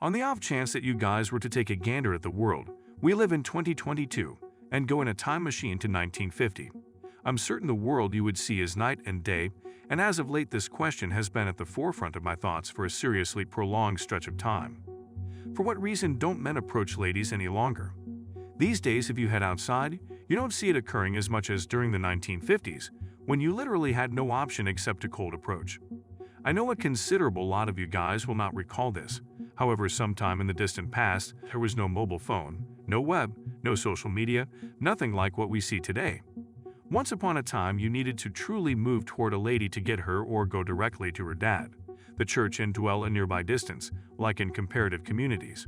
On the off chance that you guys were to take a gander at the world, we live in 2022, and go in a time machine to 1950. I'm certain the world you would see is night and day, and as of late this question has been at the forefront of my thoughts for a seriously prolonged stretch of time. For what reason don't men approach ladies any longer? These days, if you head outside, you don't see it occurring as much as during the 1950s, when you literally had no option except a cold approach. I know a considerable lot of you guys will not recall this. However, sometime in the distant past, there was no mobile phone, no web, no social media, nothing like what we see today. Once upon a time, you needed to truly move toward a lady to get her or go directly to her dad, the church, and dwell a nearby distance, like in comparative communities.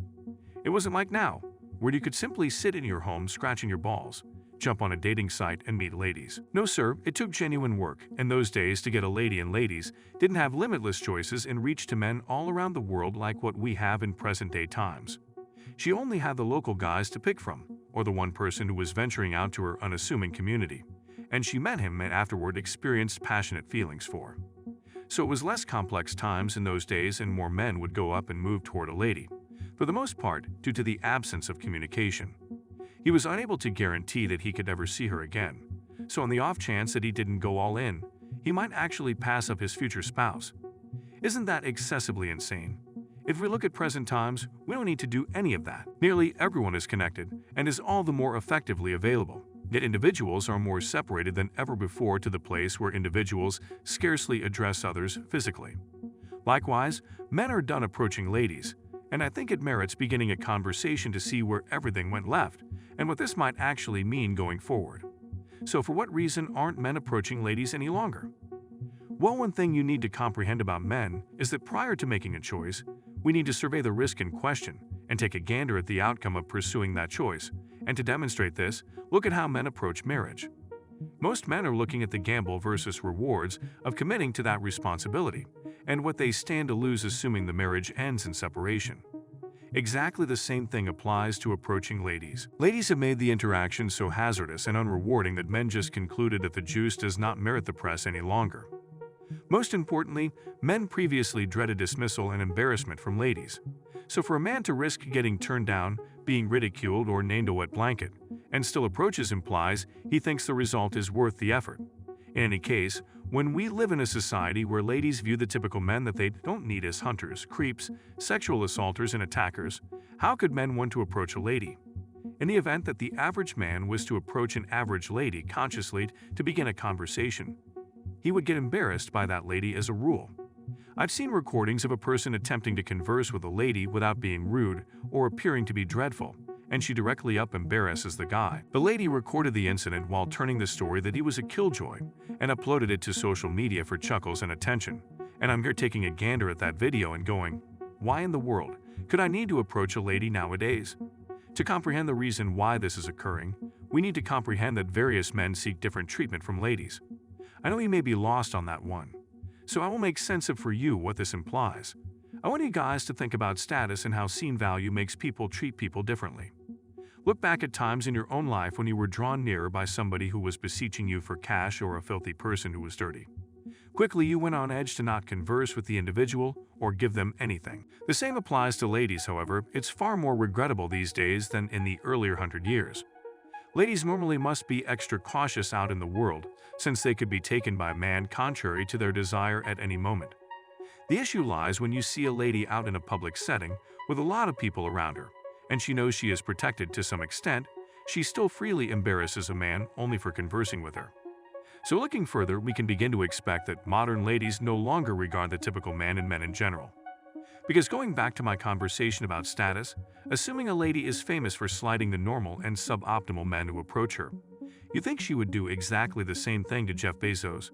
It wasn't like now, where you could simply sit in your home scratching your balls, jump on a dating site and meet ladies. No sir, it took genuine work in those days to get a lady, and ladies didn't have limitless choices and reach to men all around the world like what we have in present-day times. She only had the local guys to pick from, or the one person who was venturing out to her unassuming community, and she met him and afterward experienced passionate feelings for. So it was less complex times in those days, and more men would go up and move toward a lady, for the most part due to the absence of communication. He was unable to guarantee that he could ever see her again, so on the off chance that he didn't go all in, he might actually pass up his future spouse. Isn't that excessively insane? If we look at present times, we don't need to do any of that. Nearly everyone is connected and is all the more effectively available. Yet individuals are more separated than ever before, to the place where individuals scarcely address others physically. Likewise, men are done approaching ladies, and I think it merits beginning a conversation to see where everything went left and what this might actually mean going forward. So for what reason aren't men approaching ladies any longer? Well, one thing you need to comprehend about men is that prior to making a choice, we need to survey the risk in question and take a gander at the outcome of pursuing that choice. And to demonstrate this, look at how men approach marriage. Most men are looking at the gamble versus rewards of committing to that responsibility, and what they stand to lose assuming the marriage ends in separation. Exactly the same thing applies to approaching ladies. Ladies have made the interaction so hazardous and unrewarding that men just concluded that the juice does not merit the press any longer. Most importantly, men previously dreaded dismissal and embarrassment from ladies. So for a man to risk getting turned down, being ridiculed, or named a wet blanket, and still approaches implies he thinks the result is worth the effort. In any case, when we live in a society where ladies view the typical men that they don't need as hunters, creeps, sexual assaulters, and attackers, how could men want to approach a lady? In the event that the average man was to approach an average lady consciously to begin a conversation, he would get embarrassed by that lady as a rule. I've seen recordings of a person attempting to converse with a lady without being rude or appearing to be dreadful, and she directly up embarrasses the guy. The lady recorded the incident while turning the story that he was a killjoy and uploaded it to social media for chuckles and attention. And I'm here taking a gander at that video and going, why in the world could I need to approach a lady nowadays? To comprehend the reason why this is occurring, we need to comprehend that various men seek different treatment from ladies. I know you may be lost on that one, so I will make sense of for you what this implies. I want you guys to think about status and how seen value makes people treat people differently. Look back at times in your own life when you were drawn nearer by somebody who was beseeching you for cash or a filthy person who was dirty. Quickly you went on edge to not converse with the individual or give them anything. The same applies to ladies, however. It's far more regrettable these days than in the earlier 100 years. Ladies normally must be extra cautious out in the world, since they could be taken by a man contrary to their desire at any moment. The issue lies when you see a lady out in a public setting with a lot of people around her, and she knows she is protected to some extent, she still freely embarrasses a man only for conversing with her. So looking further, we can begin to expect that modern ladies no longer regard the typical man and men in general. Because going back to my conversation about status, assuming a lady is famous for slighting the normal and suboptimal men who approach her, you think she would do exactly the same thing to Jeff Bezos?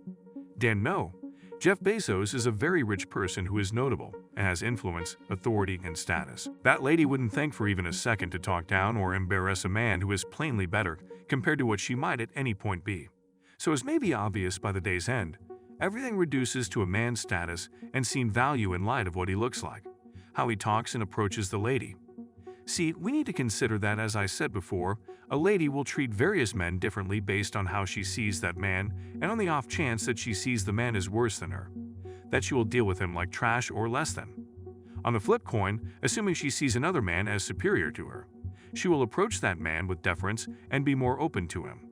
Dan, no. Jeff Bezos is a very rich person who is notable and has influence, authority, and status. That lady wouldn't think for even a second to talk down or embarrass a man who is plainly better compared to what she might at any point be. So as may be obvious by the day's end, everything reduces to a man's status and seen value in light of what he looks like, how he talks and approaches the lady. See, we need to consider that, as I said before, a lady will treat various men differently based on how she sees that man, and on the off chance that she sees the man as worse than her, that she will deal with him like trash or less than. On the flip coin, assuming she sees another man as superior to her, she will approach that man with deference and be more open to him.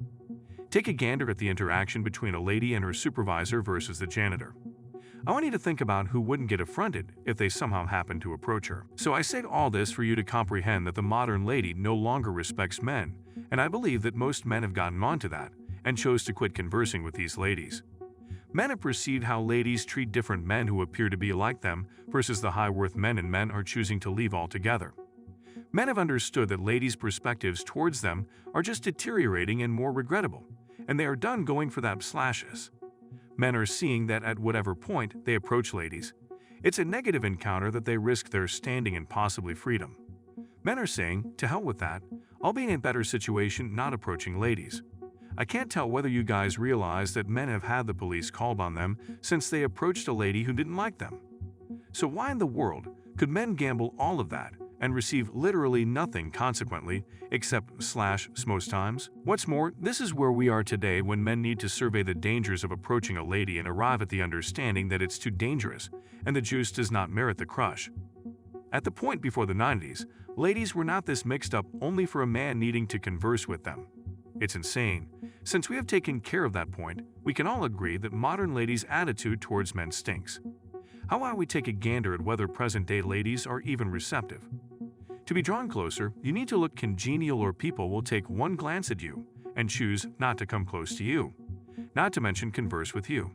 Take a gander at the interaction between a lady and her supervisor versus the janitor. I want you to think about who wouldn't get affronted if they somehow happened to approach her. So I say all this for you to comprehend that the modern lady no longer respects men, and I believe that most men have gotten onto that and chose to quit conversing with these ladies. Men have perceived how ladies treat different men who appear to be like them versus the high-worth men, and men are choosing to leave altogether. Men have understood that ladies' perspectives towards them are just deteriorating and more regrettable, and they are done going for that slashes. Men are seeing that at whatever point they approach ladies, it's a negative encounter that they risk their standing and possibly freedom. Men are saying, to hell with that, I'll be in a better situation not approaching ladies. I can't tell whether you guys realize that men have had the police called on them since they approached a lady who didn't like them. So why in the world could men gamble all of that and receive literally nothing consequently, except slashes most times? What's more, this is where we are today when men need to survey the dangers of approaching a lady and arrive at the understanding that it's too dangerous and the juice does not merit the crush. At the point before the 90s, ladies were not this mixed up only for a man needing to converse with them. It's insane. Since we have taken care of that point, we can all agree that modern ladies' attitude towards men stinks. How about we take a gander at whether present-day ladies are even receptive? To be drawn closer, you need to look congenial, or people will take one glance at you and choose not to come close to you, not to mention converse with you.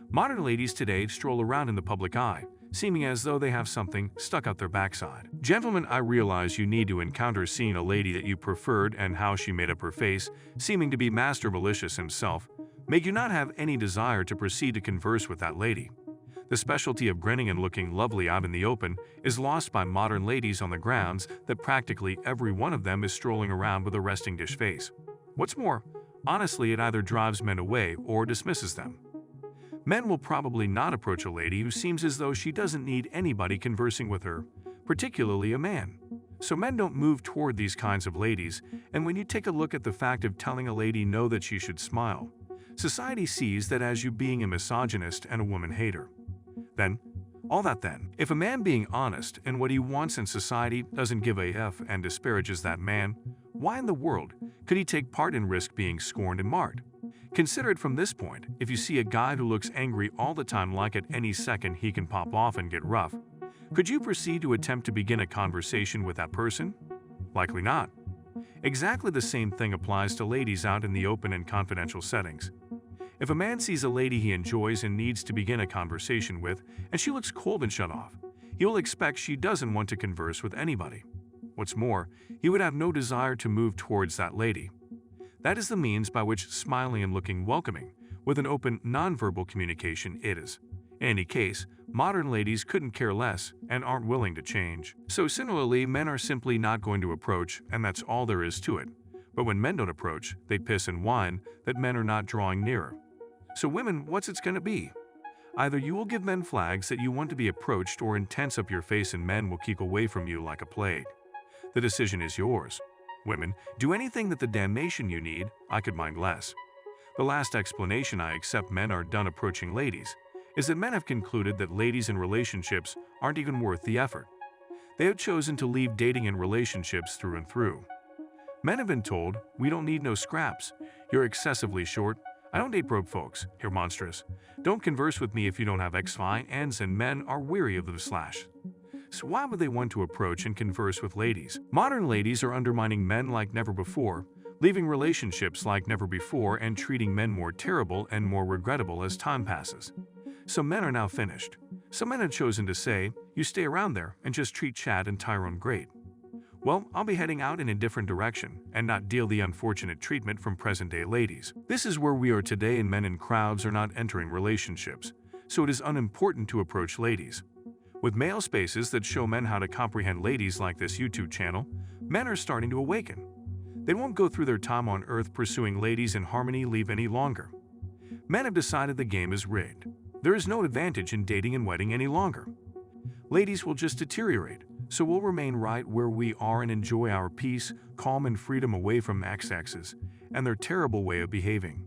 Modern ladies today stroll around in the public eye, seeming as though they have something stuck out their backside. Gentlemen, I realize you need to encounter seeing a lady that you preferred and how she made up her face, seeming to be Master Malicious himself, make you not have any desire to proceed to converse with that lady. The specialty of grinning and looking lovely out in the open is lost by modern ladies on the grounds that practically every one of them is strolling around with a resting dish face. What's more, honestly, it either drives men away or dismisses them. Men will probably not approach a lady who seems as though she doesn't need anybody conversing with her, particularly a man. So men don't move toward these kinds of ladies, and when you take a look at the fact of telling a lady no that she should smile, society sees that as you being a misogynist and a woman hater. Then, if a man being honest in what he wants in society doesn't give a F and disparages that man, why in the world could he take part and risk being scorned and marred? Consider it from this point: if you see a guy who looks angry all the time, like at any second he can pop off and get rough, could you proceed to attempt to begin a conversation with that person? Likely not. Exactly the same thing applies to ladies out in the open and confidential settings. If a man sees a lady he enjoys and needs to begin a conversation with, and she looks cold and shut off, he will expect she doesn't want to converse with anybody. What's more, he would have no desire to move towards that lady. That is the means by which smiling and looking welcoming, with an open, nonverbal communication is. In any case, modern ladies couldn't care less and aren't willing to change. So similarly, men are simply not going to approach, and that's all there is to it. But when men don't approach, they piss and whine that men are not drawing nearer. So women, what's it going to be? Either you will give men flags that you want to be approached, or intense up your face and men will keep away from you like a plague. The decision is yours. Women, do anything that the damnation you need, I could mind less. The last explanation I accept men are done approaching ladies is that men have concluded that ladies in relationships aren't even worth the effort. They have chosen to leave dating and relationships through and through. Men have been told, we don't need no scraps, you're excessively short, I don't date broke folks, you're monstrous, don't converse with me if you don't have X fine ends, and men are weary of the slash. So why would they want to approach and converse with ladies? Modern ladies are undermining men like never before, leaving relationships like never before, and treating men more terrible and more regrettable as time passes. Some men are now finished. Some men have chosen to say, you stay around there and just treat Chad and Tyrone great. Well, I'll be heading out in a different direction and not deal the unfortunate treatment from present-day ladies. This is where we are today, and men in crowds are not entering relationships, so it is unimportant to approach ladies. With male spaces that show men how to comprehend ladies like this YouTube channel, men are starting to awaken. They won't go through their time on earth pursuing ladies in harmony leave any longer. Men have decided the game is rigged. There is no advantage in dating and wedding any longer. Ladies will just deteriorate, so we'll remain right where we are and enjoy our peace, calm, and freedom away from XXs and their terrible way of behaving.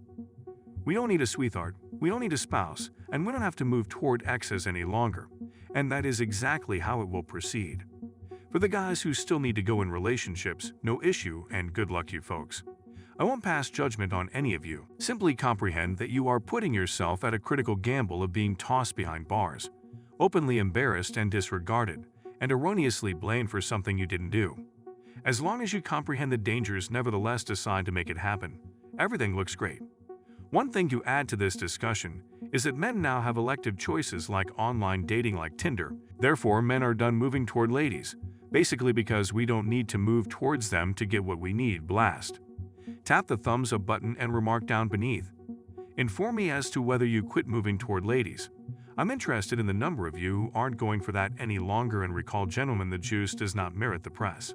We don't need a sweetheart, we don't need a spouse, and we don't have to move toward exes any longer. and that is exactly how it will proceed. For the guys who still need to go in relationships, no issue and good luck you folks. I won't pass judgment on any of you. Simply comprehend that you are putting yourself at a critical gamble of being tossed behind bars, openly embarrassed and disregarded, and erroneously blamed for something you didn't do. As long as you comprehend the dangers nevertheless decide to make it happen, everything looks great. One thing to add to this discussion is that men now have elective choices like online dating like Tinder. Therefore, men are done moving toward ladies, basically because we don't need to move towards them to get what we need. Blast. Tap the thumbs up button and remark down beneath. Inform me as to whether you quit moving toward ladies. I'm interested in the number of you who aren't going for that any longer, and recall, gentlemen, the juice does not merit the press.